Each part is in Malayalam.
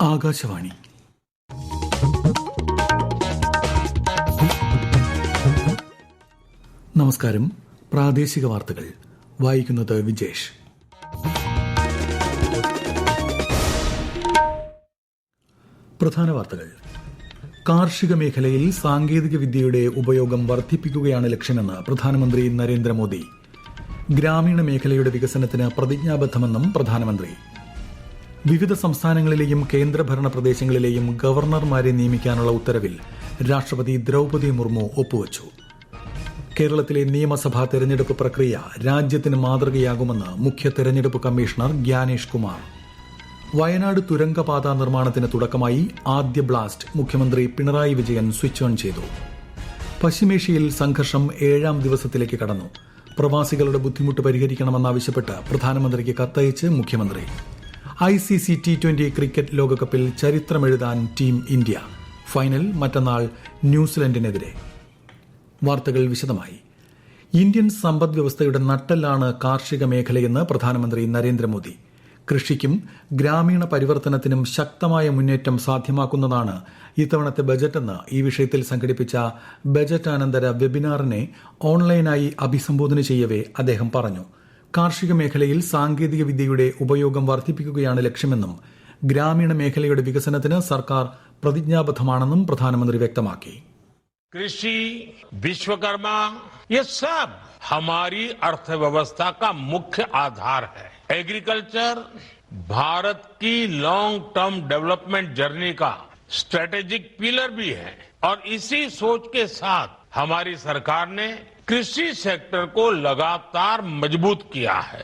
ആകാശവാണി. നമസ്കാരം. പ്രാദേശിക വാർത്തകൾ വായിക്കുന്നത് വിജേഷ്. പ്രധാന വാർത്തകൾ. കാർഷിക മേഖലയിൽ സാങ്കേതിക വിദ്യയുടെ ഉപയോഗം വർദ്ധിപ്പിക്കുകയാണ് ലക്ഷ്യമെന്ന് പ്രധാനമന്ത്രി നരേന്ദ്രമോദി. ഗ്രാമീണ മേഖലയുടെ വികസനത്തിന് പ്രതിജ്ഞാബദ്ധമെന്നും പ്രധാനമന്ത്രി. വിവിധ സംസ്ഥാനങ്ങളിലെയും കേന്ദ്രഭരണ പ്രദേശങ്ങളിലെയും ഗവർണർമാരെ നിയമിക്കാനുള്ള ഉത്തരവിൽ രാഷ്ട്രപതി ദ്രൌപദി മുർമു ഒപ്പുവച്ചു. കേരളത്തിലെ നിയമസഭാ തെരഞ്ഞെടുപ്പ് പ്രക്രിയ രാജ്യത്തിന് മാതൃകയാകുമെന്ന് മുഖ്യ തെരഞ്ഞെടുപ്പ് കമ്മീഷണർ ഗ്യാനേഷ് കുമാർ. വയനാട് തുരങ്കപാത നിർമ്മാണത്തിന് തുടക്കമായി. ആദ്യ ബ്ലാസ്റ്റ് മുഖ്യമന്ത്രി പിണറായി വിജയൻ സ്വിച്ച് ഓൺ ചെയ്തു. പശ്ചിമേഷ്യയിൽ സംഘർഷം 7ാം ദിവസത്തിലേക്ക് കടന്നു. പ്രവാസികളുടെ ബുദ്ധിമുട്ട് പരിഹരിക്കണമെന്നാവശ്യപ്പെട്ട് പ്രധാനമന്ത്രിക്ക് കത്തയച്ച് മുഖ്യമന്ത്രി. ICC T20 ക്രിക്കറ്റ് ലോകകപ്പിൽ ചരിത്രമെഴുതാൻ ടീം ഇന്ത്യ. ഫൈനൽ മറ്റന്നാൾ ന്യൂസിലൻഡിനെതിരെ. വാർത്തകൾ വിശദമായി. ഇന്ത്യൻ സമ്പദ് വ്യവസ്ഥയുടെ നട്ടെല്ലാണ് കാർഷിക മേഖലയെന്ന് പ്രധാനമന്ത്രി നരേന്ദ്രമോദി. കൃഷിക്കും ഗ്രാമീണ പരിവർത്തനത്തിനും ശക്തമായ മുന്നേറ്റം സാധ്യമാക്കുന്നതാണ് ഇത്തവണത്തെ ബജറ്റെന്ന് ഈ വിഷയത്തിൽ സംഘടിപ്പിച്ച ബജറ്റാനന്തര വെബിനാറിനെ ഓൺലൈനായി അഭിസംബോധന ചെയ്യവേ അദ്ദേഹം പറഞ്ഞു. കാർഷിക മേഖലയിൽ സാങ്കേതിക വിദ്യയുടെ ഉപയോഗം വർദ്ധിപ്പിക്കുകയാണ് ലക്ഷ്യമെന്നും ഗ്രാമീണ മേഖലയുടെ വികസനത്തിന് സർക്കാർ പ്രതിജ്ഞാബദ്ധമാണെന്നും പ്രധാനമന്ത്രി വ്യക്തമാക്കി. कृषि, विश्वकर्मा, ये सब हमारी अर्थव्यवस्था का मुख्य आधार है. एग्रीकल्चर भारत की लॉन्ग टर्म डेवलपमेंट जर्नी का स्ट्रेटेजिक पिलर भी है और इसी सोच के साथ हमारी सरकार ने कृषि सेक्टर को लगातार मजबूत किया है.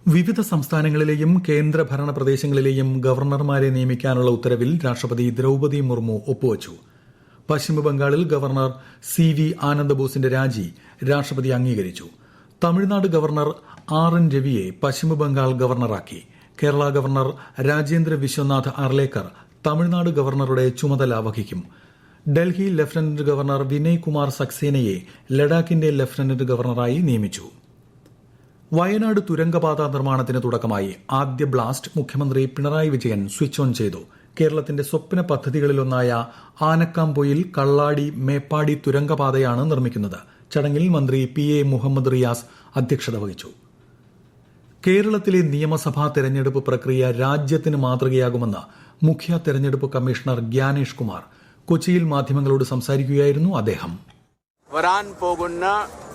വിവിധ സംസ്ഥാനങ്ങളിലെയും കേന്ദ്രഭരണ പ്രദേശങ്ങളിലെയും ഗവർണർമാരെ നിയമിക്കാനുള്ള ഉത്തരവിൽ രാഷ്ട്രപതി ദ്രൌപദി മുർമു ഒപ്പുവച്ചു. പശ്ചിമബംഗാളിൽ ഗവർണർ CV ആനന്ദബോസിന്റെ രാജി രാഷ്ട്രപതി അംഗീകരിച്ചു. തമിഴ്നാട് ഗവർണർ RN രവിയെ പശ്ചിമബംഗാൾ ഗവർണറാക്കി. കേരള ഗവർണർ രാജേന്ദ്ര വിശ്വനാഥ് അർലേക്കർ തമിഴ്നാട് ഗവർണറുടെ ചുമതല വഹിക്കും. ഡൽഹി ലഫ്റ്റനന്റ് ഗവർണർ വിനയ് കുമാർ സക്സേനയെ ലഡാക്കിന്റെ ലഫ്റ്റനന്റ് ഗവർണറായി നിയമിച്ചു. വയനാട് തുരങ്കപാത നിർമ്മാണത്തിന് തുടക്കമായി. ആദ്യ ബ്ലാസ്റ്റ് മുഖ്യമന്ത്രി പിണറായി വിജയൻ സ്വിച്ച് ഓൺ ചെയ്തു. കേരളത്തിന്റെ സ്വപ്ന പദ്ധതികളിലൊന്നായ ആനക്കാംപൊയിൽ കള്ളാടി മേപ്പാടി തുരങ്കപാതയാണ് നിർമ്മിക്കുന്നത്. ചടങ്ങിൽ മന്ത്രി PA മുഹമ്മദ് റിയാസ് അധ്യക്ഷത വഹിച്ചു. കേരളത്തിലെ നിയമസഭാ തെരഞ്ഞെടുപ്പ് പ്രക്രിയ രാജ്യത്തിന് മാതൃകയാകുമെന്ന് മുഖ്യ തെരഞ്ഞെടുപ്പ് കമ്മീഷണർ ഗ്യാനേഷ് കുമാർ. കൊച്ചിയിൽ മാധ്യമങ്ങളോട് സംസാരിക്കുകയായിരുന്നു അദ്ദേഹം. വരാൻ പോകുന്ന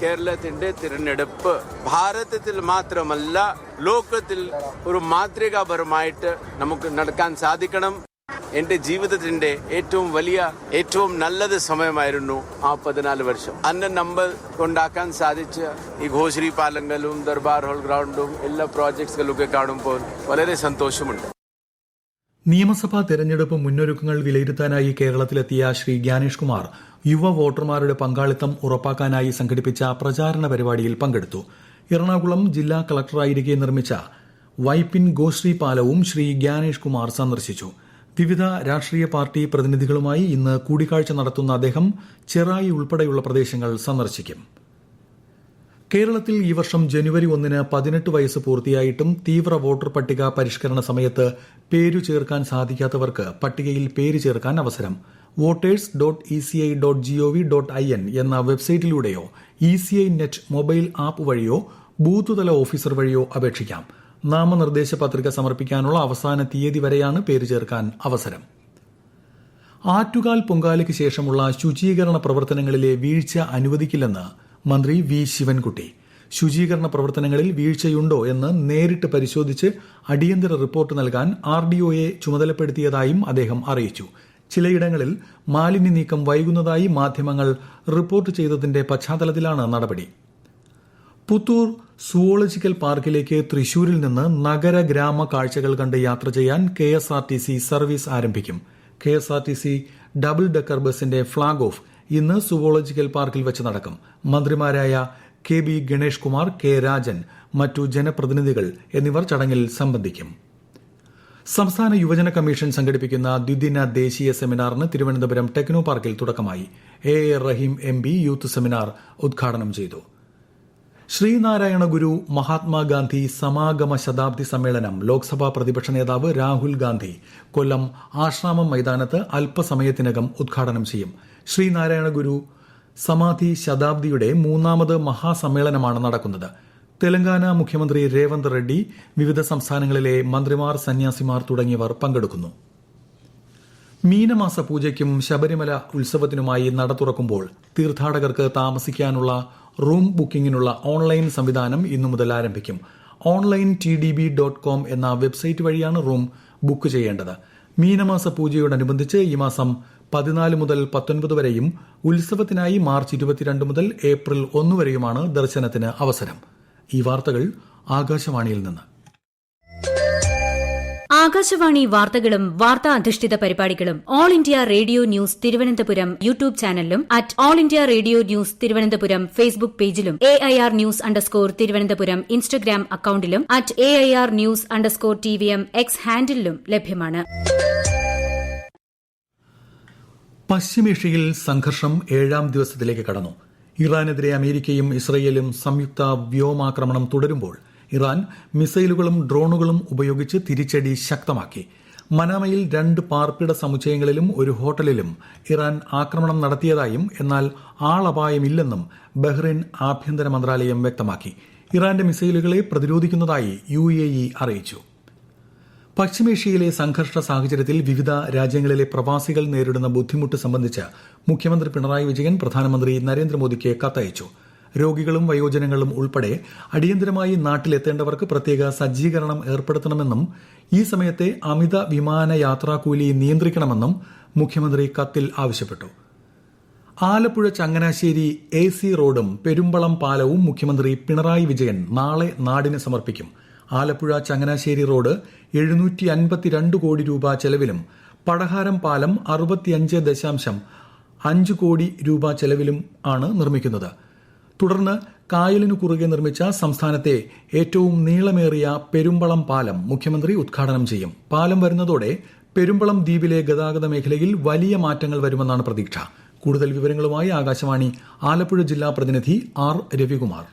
കേരളത്തിന്റെ തിരഞ്ഞെടുപ്പ് ഭാരതത്തിൽ മാത്രമല്ല ലോകത്തിൽ ഒരു മാതൃകാപരമായിട്ട് നമുക്ക് നടക്കാൻ സാധിക്കണം. എന്റെ ജീവിതത്തിന്റെ ഏറ്റവും നല്ലത് സമയമായിരുന്നു ആ 14 വർഷം. അന്ന് നമ്മൾ കൊണ്ടാക്കാൻ സാധിച്ച ഈ ഘോഷരി പാലങ്ങളും ദർബാർ ഹാൾ ഗ്രൗണ്ടും എല്ലാ പ്രോജക്ട്സുകളൊക്കെ കാണുമ്പോൾ വളരെ സന്തോഷമുണ്ട്. നിയമസഭാ തെരഞ്ഞെടുപ്പ് മുന്നൊരുക്കങ്ങൾ വിലയിരുത്താനായി കേരളത്തിലെത്തിയ ശ്രീ ഗ്യാനേഷ് കുമാർ യുവ വോട്ടർമാരുടെ പങ്കാളിത്തം ഉറപ്പാക്കാനായി സംഘടിപ്പിച്ച പ്രചാരണ പരിപാടിയിൽ പങ്കെടുത്തു. എറണാകുളം ജില്ലാ കളക്ടറായിരിക്കെ നിർമ്മിച്ച വൈപ്പിൻ ഗോശ്രീ പാലവും ശ്രീ ഗ്യാനേഷ് കുമാർ സന്ദർശിച്ചു. വിവിധ രാഷ്ട്രീയ പാർട്ടി പ്രതിനിധികളുമായി ഇന്ന് കൂടിക്കാഴ്ച നടത്തുന്ന അദ്ദേഹം ചെറായി ഉൾപ്പെടെയുള്ള പ്രദേശങ്ങൾ സന്ദർശിക്കും. കേരളത്തിൽ ഈ വർഷം ജനുവരി 1-ന് 18 വയസ്സ് പൂർത്തിയായിട്ടും തീവ്ര വോട്ടർ പട്ടിക പരിഷ്കരണ സമയത്ത് പേരു ചേർക്കാൻ സാധിക്കാത്തവർക്ക് പട്ടികയിൽ പേര് ചേർക്കാൻ അവസരം. voters.eci.gov.in എന്ന വെബ്സൈറ്റിലൂടെയോ ECI നെറ്റ് മൊബൈൽ ആപ്പ് വഴിയോ ബൂത്തുതല ഓഫീസർ വഴിയോ അപേക്ഷിക്കാം. നാമനിർദ്ദേശ പത്രിക സമർപ്പിക്കാനുള്ള അവസാന തീയതി വരെയാണ് പേര് ചേർക്കാൻ അവസരം. ആറ്റുകാൽ പൊങ്കാലയ്ക്ക് ശേഷമുള്ള ശുചീകരണ പ്രവർത്തനങ്ങളിലെ വീഴ്ച അനുവദിക്കില്ലെന്ന് മന്ത്രി V ശിവൻകുട്ടി. ശുചീകരണ പ്രവർത്തനങ്ങളിൽ വീഴ്ചയുണ്ടോ എന്ന് നേരിട്ട് പരിശോധിച്ച് അടിയന്തര റിപ്പോർട്ട് നൽകാൻ RDOയെ ചുമതലപ്പെടുത്തിയതായും അദ്ദേഹം അറിയിച്ചു. ചിലയിടങ്ങളിൽ മാലിന്യ നീക്കം വൈകുന്നതായി മാധ്യമങ്ങൾ റിപ്പോർട്ട് ചെയ്തതിന്റെ പശ്ചാത്തലത്തിലാണ് നടപടി. പുത്തൂർ സുവോളജിക്കൽ പാർക്കിലേക്ക് തൃശൂരിൽ നിന്ന് നഗര ഗ്രാമ കാഴ്ചകൾ കണ്ട് യാത്ര ചെയ്യാൻ KSRTC സർവീസ് ആരംഭിക്കും. KSRTC ഡബിൾ ഡെക്കർ ബസിന്റെ ഫ്ളാഗ് ഓഫ് ഇന്ന് സുവോളജിക്കൽ പാർക്കിൽ വെച്ച് നടക്കും. മന്ത്രിമാരായ KB ഗണേഷ് കുമാർ, K രാജൻ, മറ്റു ജനപ്രതിനിധികൾ എന്നിവർ ചടങ്ങിൽ സംബന്ധിക്കും. സംസ്ഥാന യുവജന കമ്മീഷൻ സംഘടിപ്പിക്കുന്ന ദ്വിദിന ദേശീയ സെമിനാറിന് തിരുവനന്തപുരം ടെക്നോ പാർക്കിൽ തുടക്കമായി. A. Rahim MP youth seminar ഉദ്ഘാടനം ചെയ്തു. ശ്രീനാരായണ ഗുരു മഹാത്മാഗാന്ധി സമാഗമ ശതാബ്ദി സമ്മേളനം ലോക്സഭാ പ്രതിപക്ഷ നേതാവ് രാഹുൽ ഗാന്ധി കൊല്ലം ആശ്രാമം മൈതാനത്ത് അല്പസമയത്തിനകം ഉദ്ഘാടനം ചെയ്യും. ശ്രീനാരായണ ഗുരു സമാധി ശതാബ്ദിയുടെ 3ാമത് മഹാസമ്മേളനമാണ് നടക്കുന്നത്. തെലങ്കാന മുഖ്യമന്ത്രി രേവന്ത് റെഡ്ഡി, വിവിധ സംസ്ഥാനങ്ങളിലെ മന്ത്രിമാർ, സന്യാസിമാർ തുടങ്ങിയവർ പങ്കെടുക്കുന്നു. മീനമാസ പൂജയ്ക്കും ശബരിമല ഉത്സവത്തിനുമായി നട തുറക്കുമ്പോൾ തീർത്ഥാടകർക്ക് താമസിക്കാനുള്ള റൂം ബുക്കിംഗിനുള്ള ഓൺലൈൻ സംവിധാനം ഇന്നു മുതൽ ആരംഭിക്കും. onlinetdb.com എന്ന വെബ്സൈറ്റ് വഴിയാണ് റൂം ബുക്ക് ചെയ്യേണ്ടത്. മീനമാസ പൂജയോടനുബന്ധിച്ച് ഈ മാസം 14 മുതൽ 19 വരെയും ഉത്സവത്തിനായി മാർച്ച് 22 മുതൽ ഏപ്രിൽ 1 വരെയുമാണ് ദർശനത്തിന് അവസരം. ഈ വാർത്തകൾ ആകാശവാണിയിൽ നിന്ന്. ആകാശവാണി വാർത്തകളും വാർത്താ അധിഷ്ഠിത പരിപാടികളും all India radio news Thiruvananthapuram YouTube ചാനലിലും all India radio news Thiruvananthapuram Facebook പേജിലും AIR ന്യൂസ് _തിരുവനന്തപുരം ഇൻസ്റ്റഗ്രാം അക്കൌണ്ടിലും AIR ന്യൂസ് _TVM എക്സ് ഹാൻഡിലും ലഭ്യമാണ്. പശ്ചിമേഷ്യയിൽ സംഘർഷം 7ാം ദിവസത്തിലേക്ക് കടന്നു. ഇറാനെതിരെ അമേരിക്കയും ഇസ്രയേലും സംയുക്ത വ്യോമാക്രമണം തുടരുമ്പോൾ ഇറാൻ മിസൈലുകളും ഡ്രോണുകളും ഉപയോഗിച്ച് തിരിച്ചടി ശക്തമാക്കി. മനാമയിൽ 2 പാർപ്പിട സമുച്ചയങ്ങളിലും ഒരു ഹോട്ടലിലും ഇറാൻ ആക്രമണം നടത്തിയതായും എന്നാൽ ആളപായമില്ലെന്നും ബഹ്റൈൻ ആഭ്യന്തര മന്ത്രാലയം വ്യക്തമാക്കി. ഇറാന്റെ മിസൈലുകളെ പ്രതിരോധിക്കുന്നതായി UAE അറിയിച്ചു. പശ്ചിമേഷ്യയിലെ സംഘർഷ സാഹചര്യത്തിൽ വിവിധ രാജ്യങ്ങളിലെ പ്രവാസികൾ നേരിടുന്ന ബുദ്ധിമുട്ട് സംബന്ധിച്ച് മുഖ്യമന്ത്രി പിണറായി വിജയൻ പ്രധാനമന്ത്രി നരേന്ദ്രമോദിക്ക് കത്തയച്ചു. രോഗികളും വയോജനങ്ങളും ഉൾപ്പെടെ അടിയന്തരമായി നാട്ടിലെത്തേണ്ടവർക്ക് പ്രത്യേക സജ്ജീകരണം ഏർപ്പെടുത്തണമെന്നും ഈ സമയത്തെ അമിത വിമാനയാത്രാക്കൂലി നിയന്ത്രിക്കണമെന്നും മുഖ്യമന്ത്രി കത്തിൽ ആവശ്യപ്പെട്ടു. ആലപ്പുഴ ചങ്ങനാശ്ശേരി AC റോഡും പെരുമ്പളം പാലവും മുഖ്യമന്ത്രി പിണറായി വിജയൻ നാളെ നാടിന് സമർപ്പിക്കും. ആലപ്പുഴ ചങ്ങനാശ്ശേരി റോഡ് 752 കോടി രൂപ ചെലവിലും പടഹാരം പാലം 65.5 കോടി രൂപ ചെലവിലും ആണ് നിർമ്മിക്കുന്നത്. തുടർന്ന് കായലിനു കുറുകെ നിർമ്മിച്ച സംസ്ഥാനത്തെ ഏറ്റവും നീളമേറിയ പെരുമ്പളം പാലം മുഖ്യമന്ത്രി ഉദ്ഘാടനം ചെയ്യും. പാലം വരുന്നതോടെ പെരുമ്പളം ദ്വീപിലെ ഗതാഗത മേഖലയിൽ വലിയ മാറ്റങ്ങൾ വരുമെന്നാണ് പ്രതീക്ഷ. കൂടുതൽ വിവരങ്ങളുമായി ആകാശവാണി ആലപ്പുഴ ജില്ലാ പ്രതിനിധി R. രവികുമാർ.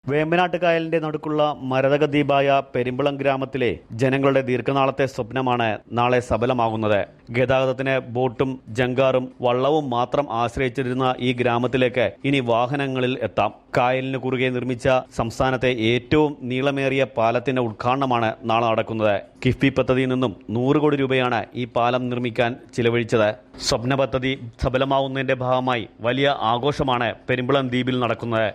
വേമ്പനാട്ട് കായലിന്റെ നടുക്കുള്ള മരതക ദ്വീപായ പെരുമ്പളം ഗ്രാമത്തിലെ ജനങ്ങളുടെ ദീർഘനാളത്തെ സ്വപ്നമാണ് നാളെ സഫലമാകുന്നത്. ഗതാഗതത്തിന് ബോട്ടും ജങ്കാറും വള്ളവും മാത്രം ആശ്രയിച്ചിരുന്ന ഈ ഗ്രാമത്തിലേക്ക് ഇനി വാഹനങ്ങളിൽ എത്താം. കായലിന് കുറുകെ നിർമ്മിച്ച സംസ്ഥാനത്തെ ഏറ്റവും നീളമേറിയ പാലത്തിന്റെ ഉദ്ഘാടനമാണ് നാളെ നടക്കുന്നത്. കിഫ്ബി പദ്ധതിയിൽ നിന്നും 100 കോടി രൂപയാണ് ഈ പാലം നിർമ്മിക്കാൻ ചിലവഴിച്ചത്. സ്വപ്ന പദ്ധതി സഫലമാവുന്നതിന്റെ ഭാഗമായി വലിയ ആഘോഷമാണ് പെരുമ്പളം ദ്വീപിൽ നടക്കുന്നത്.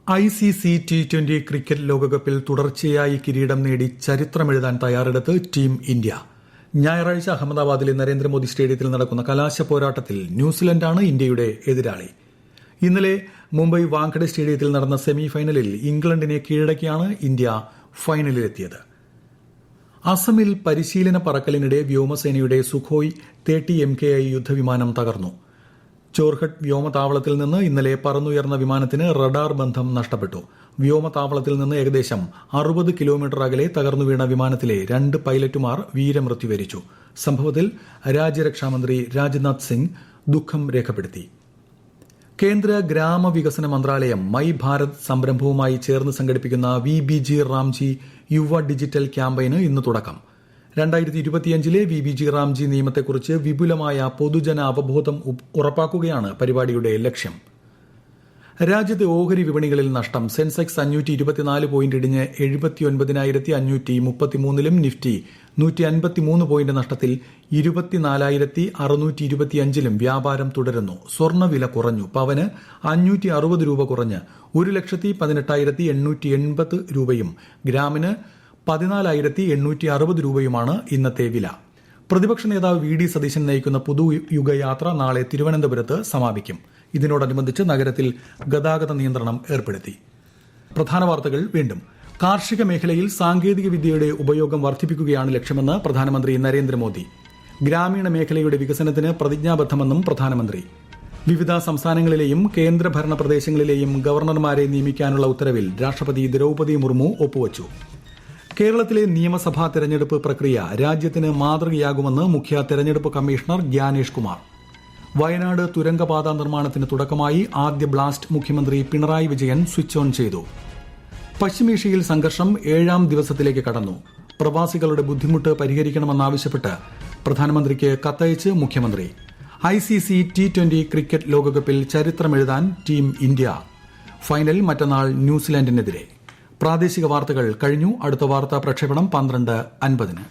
ICC T20 ക്രിക്കറ്റ് ലോകകപ്പിൽ തുടർച്ചയായി കിരീടം നേടി ചരിത്രമെഴുതാൻ തയ്യാറെടുത്ത് ടീം ഇന്ത്യ. ഞായറാഴ്ച അഹമ്മദാബാദിലെ നരേന്ദ്രമോദി സ്റ്റേഡിയത്തിൽ നടക്കുന്ന കലാശ പോരാട്ടത്തിൽ ന്യൂസിലൻഡാണ് ഇന്ത്യയുടെ എതിരാളി. ഇന്നലെ മുംബൈ വാങ്കഡെ സ്റ്റേഡിയത്തിൽ നടന്ന സെമി ഫൈനലിൽ ഇംഗ്ലണ്ടിനെ കീഴടക്കിയാണ് ഇന്ത്യ ഫൈനലിലെത്തിയത്. അസമിൽ പരിശീലന പറക്കലിനിടെ വ്യോമസേനയുടെ സുഖോയ് 30 MKI യുദ്ധവിമാനം തകർന്നു. ചോർഹട്ട് വ്യോമതാവളത്തിൽ നിന്ന് ഇന്നലെ പറന്നുയർന്ന വിമാനത്തിന് റഡാർ ബന്ധം നഷ്ടപ്പെട്ടു. വ്യോമതാവളത്തിൽ നിന്ന് ഏകദേശം 60 കിലോമീറ്റർ അകലെ തകർന്നു വീണ വിമാനത്തിലെ 2 പൈലറ്റുമാർ വീരമൃത്യു വരിച്ചു. സംഭവത്തിൽ രാജ്യരക്ഷാമന്ത്രി രാജ്നാഥ് സിംഗ് ദുഃഖം രേഖപ്പെടുത്തി. കേന്ദ്ര ഗ്രാമവികസന മന്ത്രാലയം മൈ ഭാരത് സംരംഭവുമായി ചേർന്ന് സംഘടിപ്പിക്കുന്ന VBG റാംജി യുവ ഡിജിറ്റൽ ക്യാമ്പയിന് ഇന്ന് തുടക്കം. 2025 VBG റാംജി നിയമത്തെക്കുറിച്ച് വിപുലമായ പൊതുജന അവബോധം ഉറപ്പാക്കുകയാണ് പരിപാടിയുടെ ലക്ഷ്യം. രാജ്യത്തെ ഓഹരി വിപണികളിൽ നഷ്ടം. സെൻസെക്സ് 524 പോയിന്റ് ഇടിഞ്ഞ് 79,533-ലും നിഫ്റ്റി 153 പോയിന്റ് നഷ്ടത്തിൽ 24,625-ലും വ്യാപാരം തുടരുന്നു. സ്വർണ്ണവില കുറഞ്ഞു. പവന് 560 രൂപ കുറഞ്ഞ് 1,18,880 രൂപയും ഗ്രാമിന് 14,860 രൂപയുമാണ് ഇന്നത്തെ വില. പ്രതിപക്ഷ നേതാവ് VD സതീശൻ നയിക്കുന്ന പുതുയുഗയാത്ര നാളെ തിരുവനന്തപുരത്ത് സമാപിക്കും. ഇതിനോടനുബന്ധിച്ച് നഗരത്തിൽ ഗതാഗത നിയന്ത്രണം ഏർപ്പെടുത്തി. പ്രധാന വാർത്തകൾ വീണ്ടും. കാർഷിക മേഖലയിൽ സാങ്കേതിക വിദ്യയുടെ ഉപയോഗം വർദ്ധിപ്പിക്കുകയാണ് ലക്ഷ്യമെന്ന് പ്രധാനമന്ത്രി നരേന്ദ്രമോദി. ഗ്രാമീണ മേഖലയുടെ വികസനത്തിന് പ്രതിജ്ഞാബദ്ധമെന്നും പ്രധാനമന്ത്രി. വിവിധ സംസ്ഥാനങ്ങളിലെയും കേന്ദ്രഭരണ പ്രദേശങ്ങളിലെയും ഗവർണർമാരെ നിയമിക്കാനുള്ള ഉത്തരവിൽ രാഷ്ട്രപതി ദ്രൌപദി മുർമു ഒപ്പുവച്ചു. കേരളത്തിലെ നിയമസഭാ തെരഞ്ഞെടുപ്പ് പ്രക്രിയ രാജ്യത്തിന് മാതൃകയാകുമെന്ന് മുഖ്യ തെരഞ്ഞെടുപ്പ് കമ്മീഷണർ ഗ്യാനേഷ് കുമാർ. വയനാട് തുരങ്കപാത നിർമ്മാണത്തിന് തുടക്കമായി ആദ്യ ബ്ലാസ്റ്റ് മുഖ്യമന്ത്രി പിണറായി വിജയൻ സ്വിച്ച് ഓൺ ചെയ്തു. പശ്ചിമേഷ്യയിൽ സംഘർഷം 7ാം ദിവസത്തിലേക്ക് കടന്നു. പ്രവാസികളുടെ ബുദ്ധിമുട്ട് പരിഹരിക്കണമെന്നാവശ്യപ്പെട്ട് പ്രധാനമന്ത്രിക്ക് കത്തയച്ച് മുഖ്യമന്ത്രി. ICC T20 ക്രിക്കറ്റ് ലോകകപ്പിൽ ചരിത്രമെഴുതാൻ ടീം ഇന്ത്യ. ഫൈനൽ മറ്റന്നാൾ ന്യൂസിലാൻഡിനെതിരെ. പ്രാദേശിക വാർത്തകൾ കഴിഞ്ഞു. അടുത്ത വാർത്താ പ്രക്ഷേപണം 12:50.